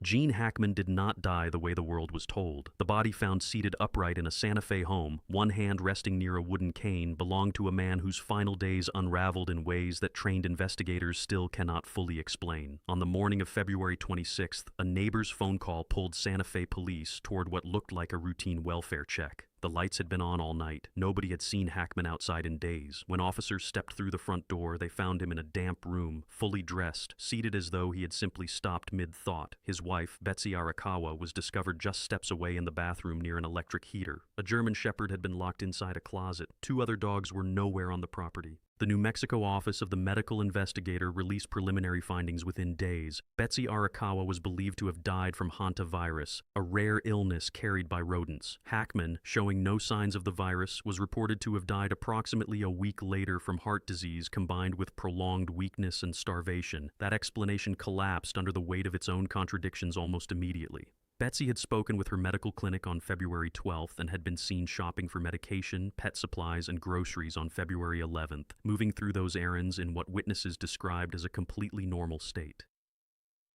Gene Hackman did not die the way the world was told. The body found seated upright in a Santa Fe home, one hand resting near a wooden cane, belonged to a man whose final days unraveled in ways that trained investigators still cannot fully explain. On the morning of February 26th, a neighbor's phone call pulled Santa Fe police toward what looked like a routine welfare check. The lights had been on all night. Nobody had seen Hackman outside in days. When officers stepped through the front door, they found him in a damp room, fully dressed, seated as though he had simply stopped mid-thought. His wife, Betsy Arakawa, was discovered just steps away in the bathroom near an electric heater. A German Shepherd had been locked inside a closet. Two other dogs were nowhere on the property. The New Mexico office of the medical investigator released preliminary findings within days. Betsy Arakawa was believed to have died from hantavirus, a rare illness carried by rodents. Hackman, showing no signs of the virus, was reported to have died approximately a week later from heart disease combined with prolonged weakness and starvation. That explanation collapsed under the weight of its own contradictions almost immediately. Betsy had spoken with her medical clinic on February 12th and had been seen shopping for medication, pet supplies, and groceries on February 11th, moving through those errands in what witnesses described as a completely normal state.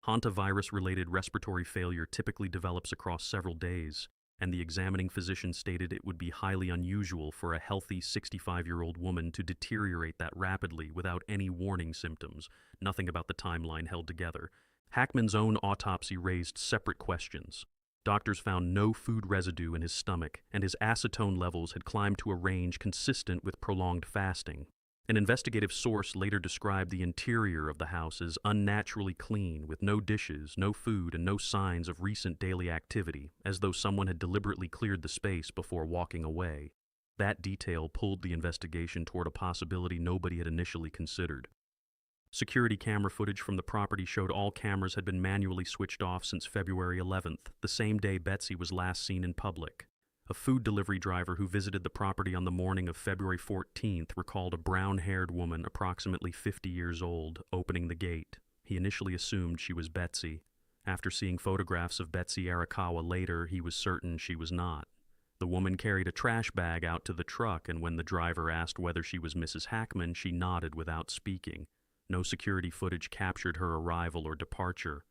Hantavirus-related respiratory failure typically develops across several days, and the examining physician stated it would be highly unusual for a healthy 65-year-old woman to deteriorate that rapidly without any warning symptoms. Nothing about the timeline held together. Hackman's own autopsy raised separate questions. Doctors found no food residue in his stomach, and his acetone levels had climbed to a range consistent with prolonged fasting. An investigative source later described the interior of the house as unnaturally clean, with no dishes, no food, and no signs of recent daily activity, as though someone had deliberately cleared the space before walking away. That detail pulled the investigation toward a possibility nobody had initially considered. Security camera footage from the property showed all cameras had been manually switched off since February 11th, the same day Betsy was last seen in public. A food delivery driver who visited the property on the morning of February 14th recalled a brown-haired woman approximately 50 years old opening the gate. He initially assumed she was Betsy. After seeing photographs of Betsy Arakawa later, he was certain she was not. The woman carried a trash bag out to the truck, and when the driver asked whether she was Mrs. Hackman, she nodded without speaking. No security footage captured her arrival or departure.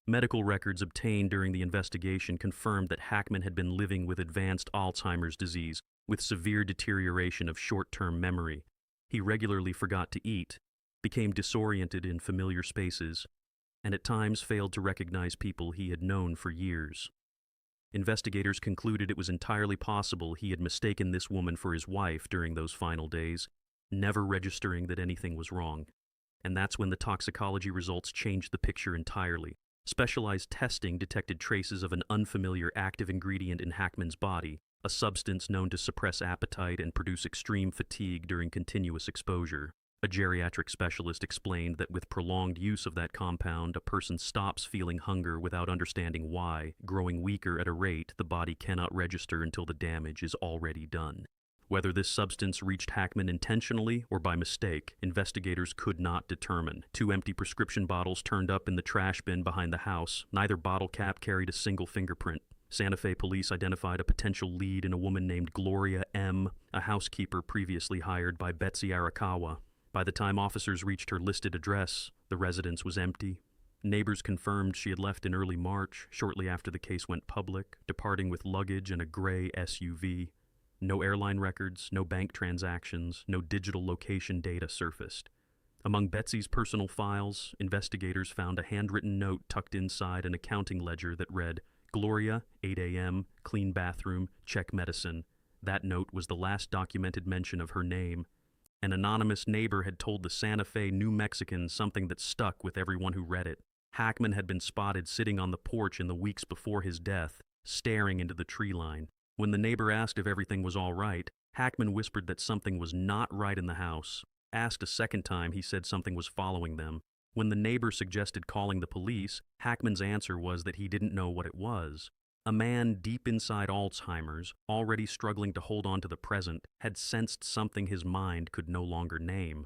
Medical records obtained during the investigation confirmed that Hackman had been living with advanced Alzheimer's disease, with severe deterioration of short-term memory. He regularly forgot to eat, became disoriented in familiar spaces, and at times failed to recognize people he had known for years. Investigators concluded it was entirely possible he had mistaken this woman for his wife during those final days, never registering that anything was wrong. And that's when the toxicology results changed the picture entirely. Specialized testing detected traces of an unfamiliar active ingredient in Hackman's body, a substance known to suppress appetite and produce extreme fatigue during continuous exposure. A geriatric specialist explained that with prolonged use of that compound, a person stops feeling hunger without understanding why, growing weaker at a rate the body cannot register until the damage is already done. Whether this substance reached Hackman intentionally or by mistake, investigators could not determine. 2 empty prescription bottles turned up in the trash bin behind the house. Neither bottle cap carried a single fingerprint. Santa Fe police identified a potential lead in a woman named Gloria M., a housekeeper previously hired by Betsy Arakawa. By the time officers reached her listed address, the residence was empty. Neighbors confirmed she had left in early March, shortly after the case went public, departing with luggage and a gray SUV. No airline records, no bank transactions, no digital location data surfaced. Among Betsy's personal files, investigators found a handwritten note tucked inside an accounting ledger that read, "Gloria, 8 a.m., clean bathroom, check medicine." That note was the last documented mention of her name. An anonymous neighbor had told the Santa Fe New Mexican something that stuck with everyone who read it. Hackman had been spotted sitting on the porch in the weeks before his death, staring into the tree line. When the neighbor asked if everything was all right, Hackman whispered that something was not right in the house. Asked a second time, he said something was following them. When the neighbor suggested calling the police, Hackman's answer was that he didn't know what it was. A man deep inside Alzheimer's, already struggling to hold on to the present, had sensed something his mind could no longer name.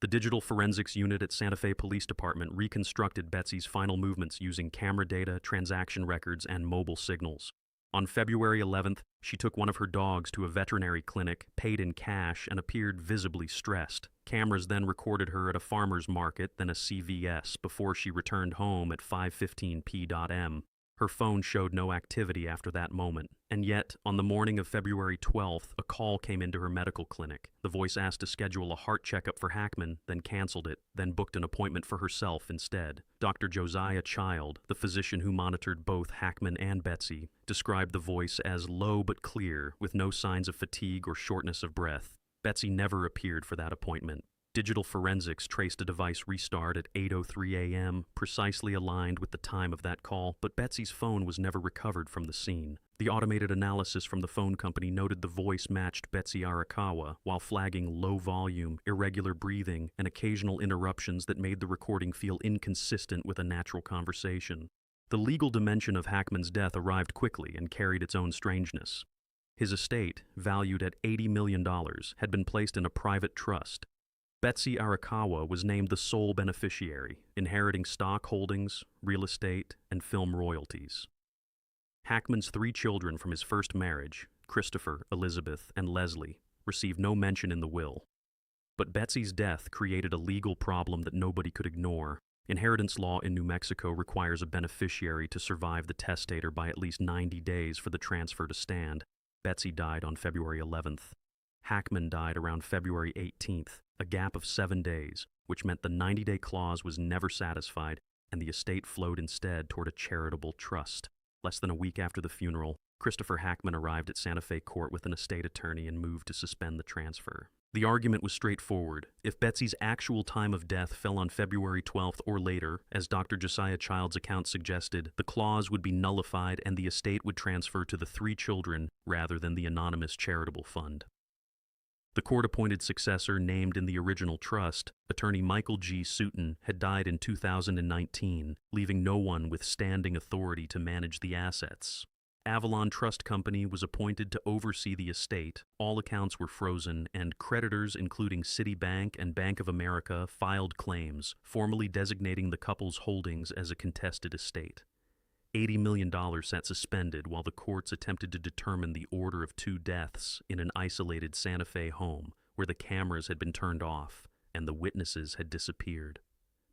The digital forensics unit at Santa Fe Police Department reconstructed Betsy's final movements using camera data, transaction records, and mobile signals. On February 11th, she took one of her dogs to a veterinary clinic, paid in cash, and appeared visibly stressed. Cameras then recorded her at a farmer's market, then a CVS, before she returned home at 5:15 p.m. Her phone showed no activity after that moment, and yet, on the morning of February 12th, a call came into her medical clinic. The voice asked to schedule a heart checkup for Hackman, then canceled it, then booked an appointment for herself instead. Dr. Josiah Child, the physician who monitored both Hackman and Betsy, described the voice as low but clear, with no signs of fatigue or shortness of breath. Betsy never appeared for that appointment. Digital forensics traced a device restart at 8:03 a.m., precisely aligned with the time of that call, but Betsy's phone was never recovered from the scene. The automated analysis from the phone company noted the voice matched Betsy Arakawa, while flagging low volume, irregular breathing, and occasional interruptions that made the recording feel inconsistent with a natural conversation. The legal dimension of Hackman's death arrived quickly and carried its own strangeness. His estate, valued at $80 million, had been placed in a private trust. Betsy Arakawa was named the sole beneficiary, inheriting stock holdings, real estate, and film royalties. Hackman's 3 children from his first marriage, Christopher, Elizabeth, and Leslie, received no mention in the will. But Betsy's death created a legal problem that nobody could ignore. Inheritance law in New Mexico requires a beneficiary to survive the testator by at least 90 days for the transfer to stand. Betsy died on February 11th. Hackman died around February 18th, a gap of 7 days, which meant the 90-day clause was never satisfied, and the estate flowed instead toward a charitable trust. Less than a week after the funeral, Christopher Hackman arrived at Santa Fe court with an estate attorney and moved to suspend the transfer. The argument was straightforward. If Betsy's actual time of death fell on February 12th or later, as Dr. Josiah Child's account suggested, the clause would be nullified and the estate would transfer to the 3 children rather than the anonymous charitable fund. The court-appointed successor named in the original trust, attorney Michael G. Sutton, had died in 2019, leaving no one with standing authority to manage the assets. Avalon Trust Company was appointed to oversee the estate, all accounts were frozen, and creditors including Citibank and Bank of America filed claims, formally designating the couple's holdings as a contested estate. $80 million sat suspended while the courts attempted to determine the order of 2 deaths in an isolated Santa Fe home where the cameras had been turned off and the witnesses had disappeared.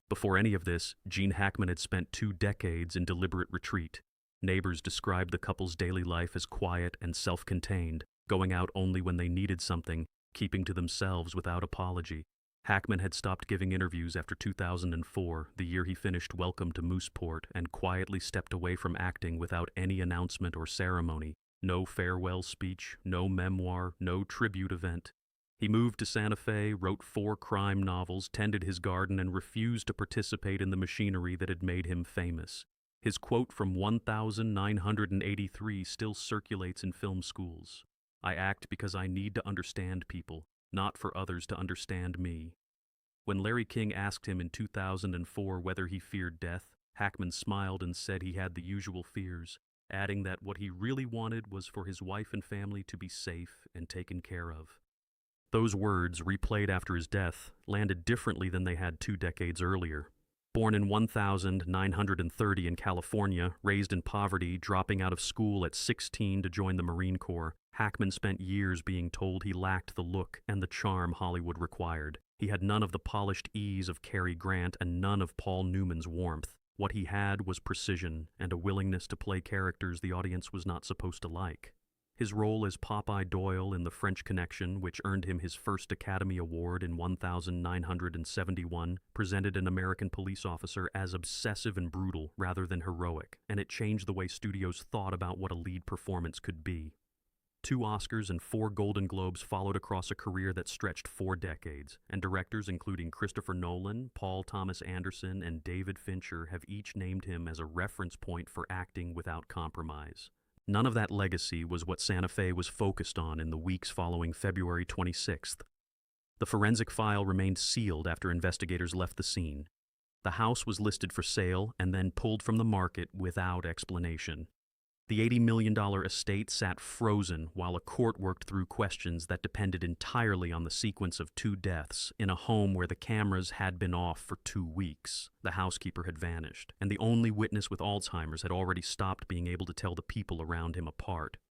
Before any of this, Gene Hackman had spent 2 decades in deliberate retreat. Neighbors described the couple's daily life as quiet and self-contained, going out only when they needed something, keeping to themselves without apology. Hackman had stopped giving interviews after 2004, the year he finished Welcome to Mooseport, and quietly stepped away from acting without any announcement or ceremony. No farewell speech, no memoir, no tribute event. He moved to Santa Fe, wrote 4 crime novels, tended his garden, and refused to participate in the machinery that had made him famous. His quote from 1983 still circulates in film schools. "I act because I need to understand people, not for others to understand me." When Larry King asked him in 2004 whether he feared death, Hackman smiled and said he had the usual fears, adding that what he really wanted was for his wife and family to be safe and taken care of. Those words, replayed after his death, landed differently than they had 2 decades earlier. Born in 1930 in California, raised in poverty, dropping out of school at 16 to join the Marine Corps, Hackman spent years being told he lacked the look and the charm Hollywood required. He had none of the polished ease of Cary Grant and none of Paul Newman's warmth. What he had was precision and a willingness to play characters the audience was not supposed to like. His role as Popeye Doyle in The French Connection, which earned him his first Academy Award in 1971, presented an American police officer as obsessive and brutal rather than heroic, and it changed the way studios thought about what a lead performance could be. 2 Oscars and 4 Golden Globes followed across a career that stretched 4 decades, and directors including Christopher Nolan, Paul Thomas Anderson, and David Fincher have each named him as a reference point for acting without compromise. None of that legacy was what Santa Fe was focused on in the weeks following February 26th. The forensic file remained sealed after investigators left the scene. The house was listed for sale and then pulled from the market without explanation. The $80 million estate sat frozen while a court worked through questions that depended entirely on the sequence of two deaths in a home where the cameras had been off for 2 weeks. The housekeeper had vanished, and the only witness with Alzheimer's had already stopped being able to tell the people around him apart.